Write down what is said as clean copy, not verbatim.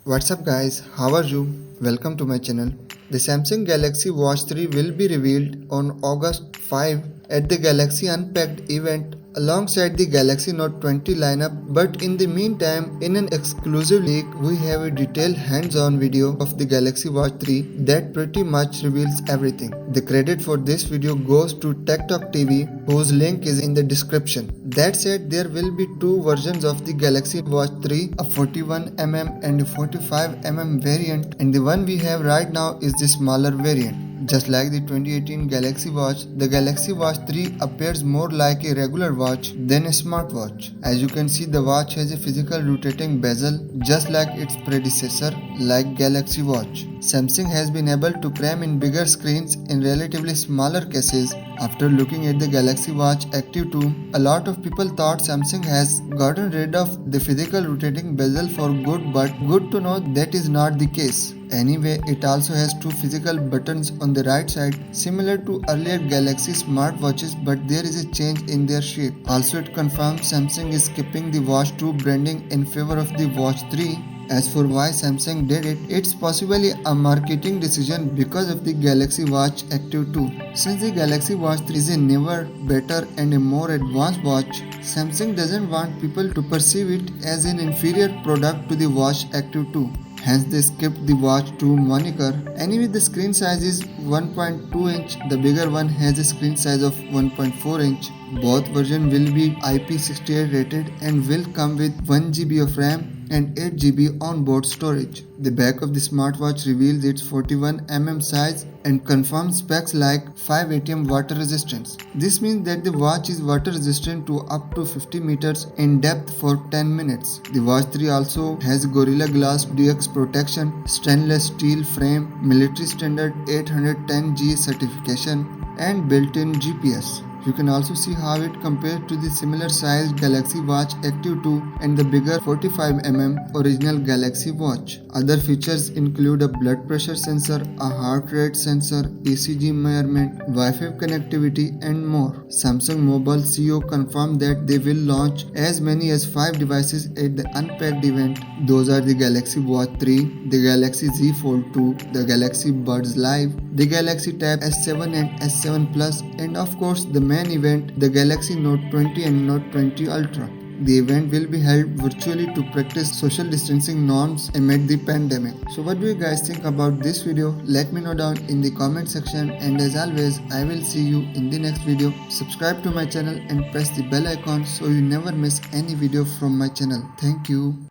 What's up guys, how are you? Welcome to my channel. The Samsung Galaxy Watch 3 will be revealed on August 5 at the Galaxy Unpacked event alongside the Galaxy Note 20 lineup, but in the meantime, in an exclusive leak, we have a detailed hands-on video of the Galaxy Watch 3 that pretty much reveals everything. The credit for this video goes to TechTalkTV, whose link is in the description. That said, there will be two versions of the Galaxy Watch 3, a 41mm and a 45mm variant, and the one we have right now is the smaller variant. Just like the 2018 Galaxy Watch, the Galaxy Watch 3 appears more like a regular watch than a smartwatch. As you can see, the watch has a physical rotating bezel just like its predecessor, like Galaxy Watch. Samsung has been able to cram in bigger screens in relatively smaller cases. After looking at the Galaxy Watch Active 2, a lot of people thought Samsung has gotten rid of the physical rotating bezel for good, but good to know that is not the case. Anyway, it also has two physical buttons on the right side, similar to earlier Galaxy smartwatches, but there is a change in their shape. Also, it confirms Samsung is skipping the Watch 2 branding in favor of the Watch 3. As for why Samsung did it, it's possibly a marketing decision because of the Galaxy Watch Active 2. Since the Galaxy Watch 3 is a newer, better and a more advanced watch, Samsung doesn't want people to perceive it as an inferior product to the Watch Active 2. Hence they skipped the Watch 2 moniker. Anyway, the screen size is 1.2 inch, the bigger one has a screen size of 1.4 inch. Both versions will be IP68 rated and will come with 1GB of RAM and 8GB onboard storage. The back of the smartwatch reveals its 41mm size and confirms specs like 5 ATM water resistance. This means that the watch is water resistant to up to 50 meters in depth for 10 minutes. The Watch 3 also has Gorilla Glass DX protection, stainless steel frame, military standard 810G certification and built-in GPS. You can also see how it compares to the similar sized Galaxy Watch Active 2 and the bigger 45mm original Galaxy Watch. Other features include a blood pressure sensor, a heart rate sensor, ECG measurement, Wi-Fi connectivity and more. Samsung Mobile CEO confirmed that they will launch as many as 5 devices at the Unpacked event. Those are the Galaxy Watch 3, the Galaxy Z Fold 2, the Galaxy Buds Live, the Galaxy Tab S7 and S7 Plus, and of course the main event, the Galaxy Note 20 and Note 20 Ultra. The event will be held virtually to practice social distancing norms amid the pandemic. So what do you guys think about this video? Let me know down in the comment section, and as always, I will see you in the next video. Subscribe to my channel and press the bell icon so you never miss any video from my channel. Thank you.